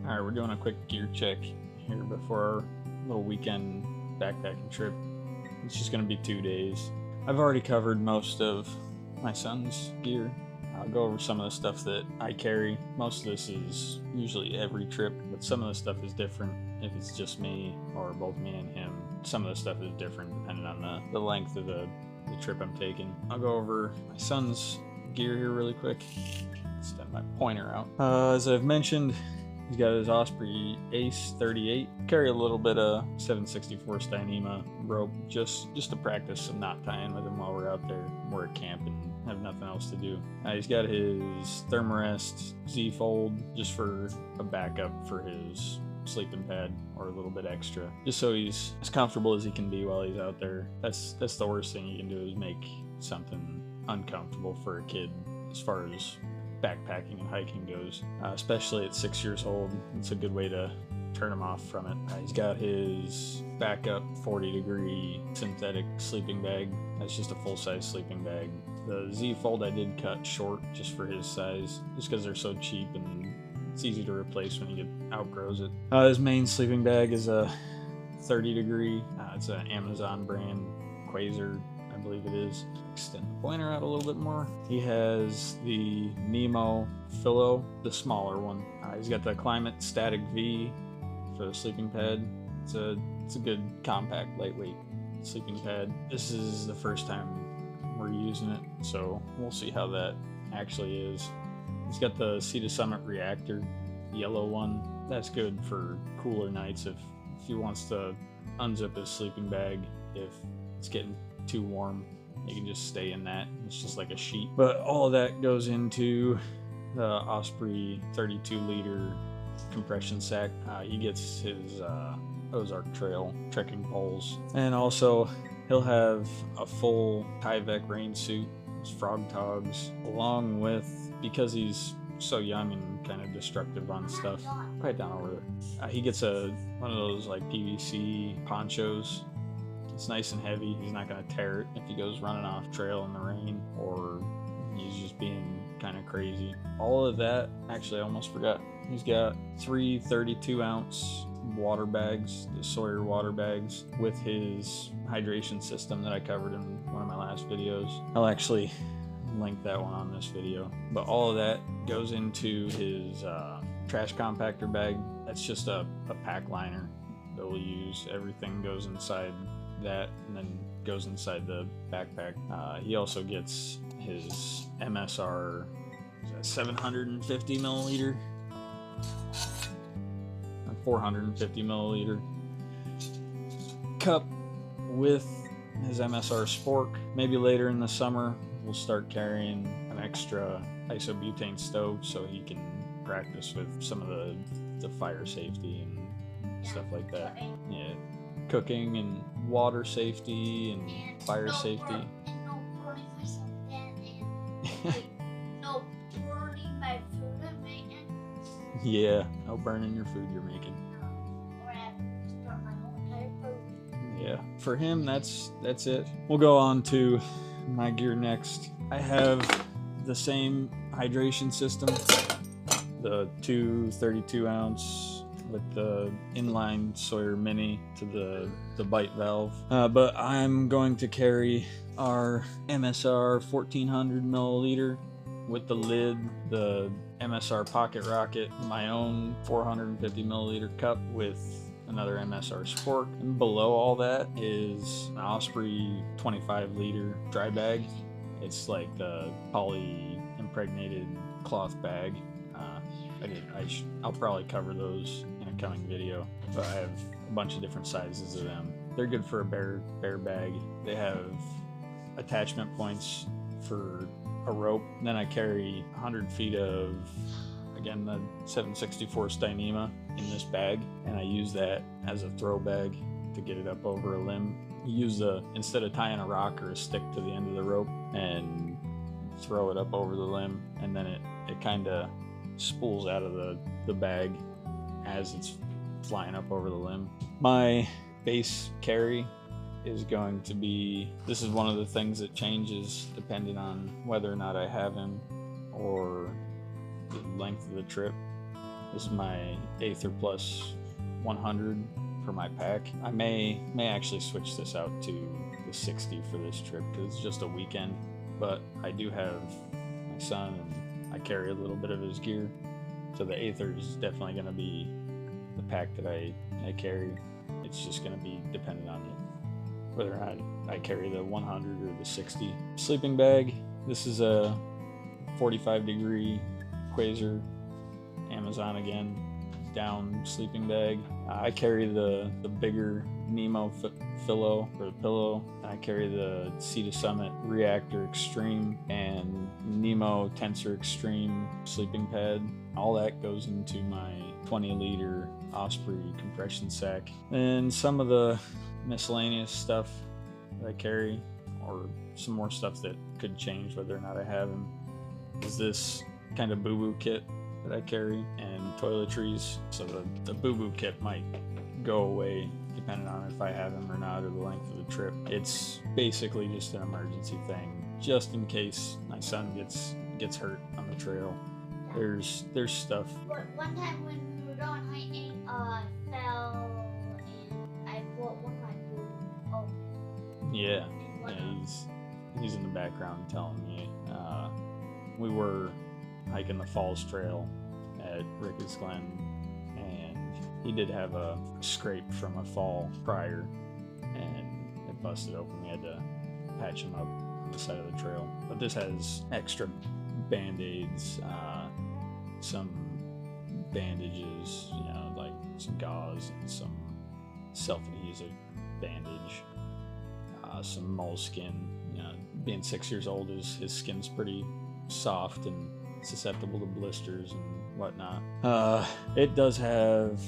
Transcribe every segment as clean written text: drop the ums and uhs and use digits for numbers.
All right, we're doing a quick gear check here before our little weekend backpacking trip. It's just going to be 2 days. I've already covered most of my son's gear. I'll go over some of the stuff that I carry. Most of this is usually every trip, but some of the stuff is different if it's just me or both me and him. Some of the stuff is different depending on the length of the trip I'm taking. I'll go over my son's gear here really quick. Extend my pointer out. As I've mentioned, he's got his Osprey Ace 38. Carry a little bit of 764 Dyneema rope just to practice some knot tying with him while we're out there. We're at camp and have nothing else to do. He's got his Thermarest Z-Fold just for a backup for his sleeping pad or a little bit extra, just so he's as comfortable as he can be while he's out there. That's the worst thing you can do, is make something uncomfortable for a kid as far as backpacking and hiking goes, especially at 6 years old. It's a good way to turn him off from it. He's got his backup 40-degree synthetic sleeping bag. That's just a full-size sleeping bag. The Z-Fold I did cut short just for his size, just because they're so cheap and it's easy to replace when you outgrows it. His main sleeping bag is a 30-degree. It's an Amazon brand, Quasar, I believe it is. Extend the pointer out a little bit more. He has the Nemo Philo, the smaller one. He's got the Climate Static V for the sleeping pad. It's a good compact, lightweight sleeping pad. This is the first time we're using it, so we'll see how that actually is. He's got the Sea to Summit Reactor, yellow one. That's good for cooler nights if he wants to unzip his sleeping bag if it's getting too warm. You can just stay in that. It's just like a sheet. But all of that goes into the Osprey 32-liter compression sack. He gets his Ozark Trail trekking poles. And also, he'll have a full Tyvek rain suit, his frog togs, along with, because he's so young and kind of destructive on stuff, right down over there. He gets one of those like PVC ponchos. It's nice and heavy. He's not going to tear it if he goes running off trail in the rain or he's just being kind of crazy. All of that, actually I almost forgot, he's got 3 32-ounce water bags, the Sawyer water bags, with his hydration system that I covered in one of my last videos. I'll actually link that one on this video. But all of that goes into his trash compactor bag. That's just a pack liner that we'll use. Everything goes inside that and then goes inside the backpack. He also gets his MSR 750 milliliter, 450 milliliter cup with his MSR spork. Maybe later in the summer we'll start carrying an extra isobutane stove so he can practice with some of the fire safety and stuff like that. Yeah, cooking and water safety and fire safety. No burning myself and no burning my food I'm making. Yeah, no burning your food you're making. Or I have to start my own type of. Yeah, for him that's it. We'll go on to my gear next. I have the same hydration system, the 2 32-ounce with the inline Sawyer Mini to the bite valve. But I'm going to carry our MSR 1400 milliliter with the lid, the MSR Pocket Rocket, my own 450 milliliter cup with another MSR spork. And below all that is an Osprey 25-liter dry bag. It's like the poly impregnated cloth bag. I'll probably cover those in a coming video, but I have a bunch of different sizes of them. They're good for a bear bag. They have attachment points for a rope. And then I carry 100 feet of, again, the 764 Dyneema in this bag, and I use that as a throw bag to get it up over a limb. You use instead of tying a rock or a stick to the end of the rope and throw it up over the limb, and then it kind of spools out of the bag as it's flying up over the limb. My base carry is going to be, this is one of the things that changes depending on whether or not I have him or the length of the trip. This is my Aether Plus 100 for my pack. I may actually switch this out to the 60 for this trip because it's just a weekend, but I do have my son and I carry a little bit of his gear, so the Aether is definitely going to be the pack that I carry. It's just going to be dependent on whether or not I carry the 100 or the 60. Sleeping bag, this is a 45-degree Quasar Amazon again down sleeping bag. I carry the bigger Nemo Philo for the pillow, and I carry the Sea to Summit Reactor Extreme and Nemo Tensor Extreme sleeping pad. All that goes into my 20-liter Osprey compression sack. And some of the miscellaneous stuff that I carry, or some more stuff that could change whether or not I have them, is this kind of boo-boo kit that I carry and toiletries. So the boo-boo kit might go away depending on if I have them or not, or the length of the trip. It's basically just an emergency thing, just in case my son gets hurt on the trail. There's stuff. One time when we were going hiking, I fell and I brought one of my boots. Oh. Yeah, he's in the background telling me. We were hiking the Falls Trail at Ricketts Glen, and he did have a scrape from a fall prior, and it busted open. We had to patch him up on the side of the trail. But this has extra band-aids, some bandages, like some gauze and some self-adhesive bandage, some moleskin. Being 6 years old, his skin's pretty soft and susceptible to blisters and whatnot. It does have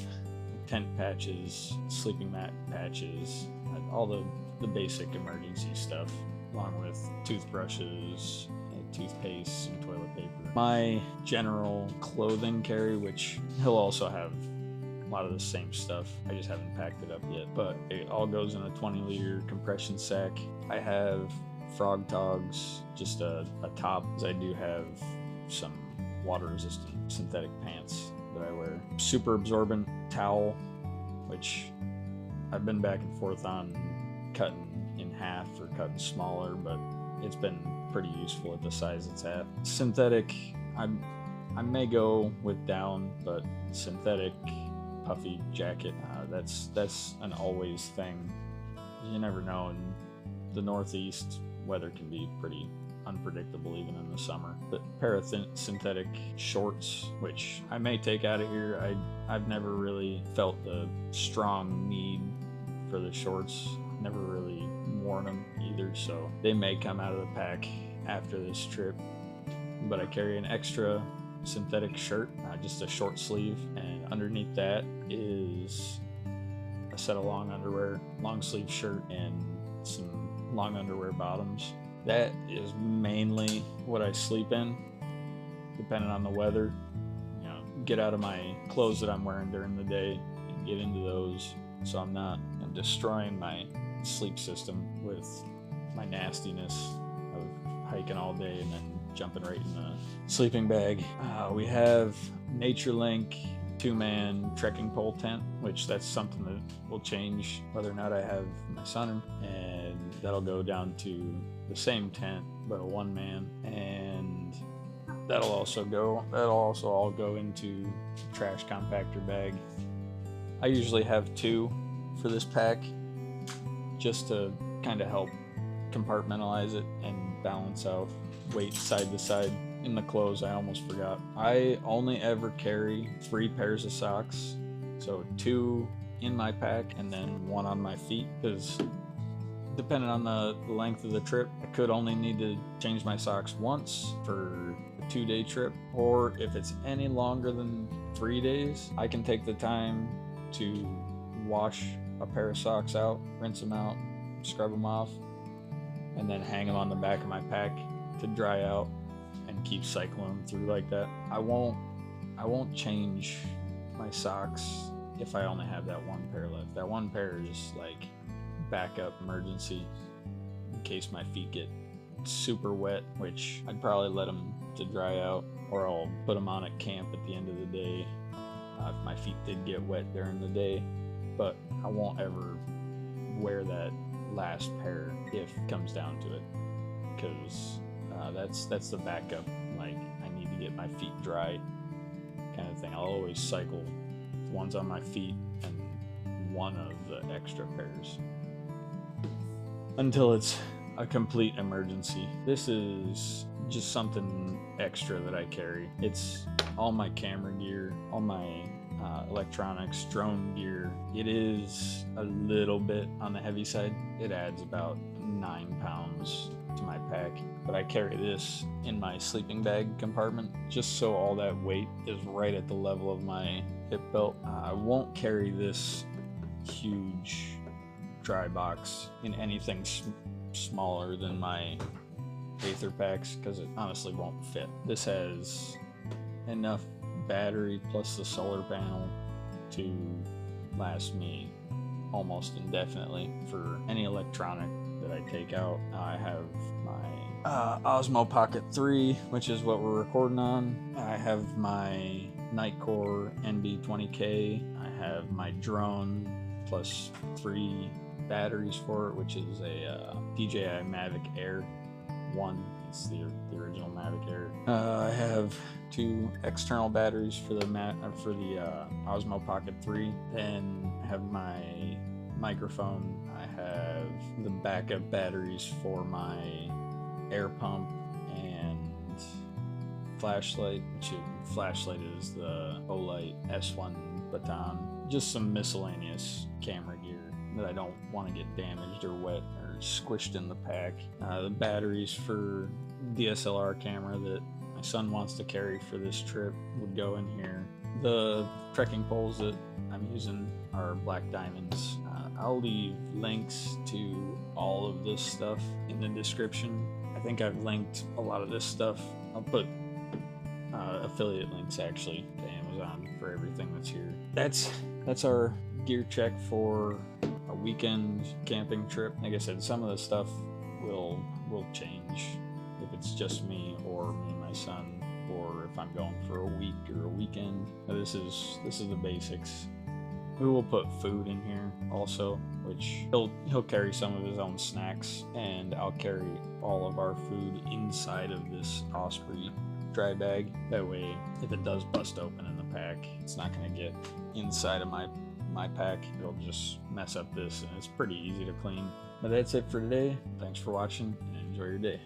tent patches, sleeping mat patches, all the basic emergency stuff, along with toothbrushes, toothpaste, and toilet paper. My general clothing carry, which he'll also have a lot of the same stuff, I just haven't packed it up yet, but it all goes in a 20-liter compression sack. I have frog togs, just a top, as I do have some water-resistant synthetic pants that I wear. Super absorbent towel, which I've been back and forth on cutting in half or cutting smaller, but it's been pretty useful at the size it's at. Synthetic, I may go with down, but synthetic puffy jacket, that's an always thing. You never know, in the Northeast, weather can be pretty unpredictable even in the summer. But pair of synthetic shorts, which I may take out of here. I've never really felt the strong need for the shorts. Never really worn them either, so they may come out of the pack after this trip. But I carry an extra synthetic shirt, just a short sleeve, and underneath that is a set of long sleeve shirt, and some long underwear bottoms. That is mainly what I sleep in, depending on the weather. Get out of my clothes that I'm wearing during the day and get into those, so I'm not destroying my sleep system with my nastiness of hiking all day and then jumping right in the sleeping bag. We have NatureLink 2-man trekking pole tent, which that's something that will change whether or not I have my son, and that'll go down to the same tent but a 1-man, and that'll also all go into the trash compactor bag. I usually have 2 for this pack, just to kind of help compartmentalize it and balance out weight side to side. In the clothes, I almost forgot, I only ever carry 3 pairs of socks, so 2 in my pack and then 1 on my feet, because depending on the length of the trip, I could only need to change my socks once for a 2-day trip, or if it's any longer than 3 days, I can take the time to wash a pair of socks out, rinse them out, scrub them off, and then hang them on the back of my pack to dry out and keep cycling them through like that. I won't change my socks if I only have that 1 pair left. That 1 pair is like backup emergency in case my feet get super wet, which I'd probably let them to dry out, or I'll put them on at camp at the end of the day my feet did get wet during the day, but I won't ever wear that last pair if it comes down to it, because that's the backup. Like, I need to get my feet dry kind of thing. I'll always cycle ones on my feet and one of the extra pairs until it's a complete emergency. This is just something extra that I carry. It's all my camera gear, all my electronics, drone gear. It is a little bit on the heavy side. It adds about 9 pounds to my pack, but I carry this in my sleeping bag compartment just so all that weight is right at the level of my hip belt. I won't carry this huge dry box in anything smaller than my Aether packs because it honestly won't fit. This has enough battery plus the solar panel to last me almost indefinitely for any electronic that I take out. I have my Osmo Pocket 3, which is what we're recording on. I have my Nitecore NB20K. I have my drone plus 3 batteries for it, which is a DJI Mavic Air 1. It's the original Mavic Air. I have 2 external batteries for the Osmo Pocket 3. Then I have my microphone. I have the backup batteries for my air pump and flashlight, flashlight is the Olight S1 Baton. Just some miscellaneous camera gear that I don't want to get damaged or wet or squished in the pack. The batteries for DSLR camera that my son wants to carry for this trip would go in here. The trekking poles that I'm using are Black Diamonds. I'll leave links to all of this stuff in the description. I think I've linked a lot of this stuff. I'll put affiliate links actually to Amazon for everything that's here. That's our gear check for a weekend camping trip. Like I said, some of the stuff will change if it's just me or me and my son, or if I'm going for a week or a weekend. This is the basics. We will put food in here also, which he'll carry some of his own snacks, and I'll carry all of our food inside of this Osprey dry bag. That way, if it does bust open in the pack, it's not going to get inside of my pack. It'll just mess up this, and it's pretty easy to clean. But that's it for today. Thanks for watching, and enjoy your day.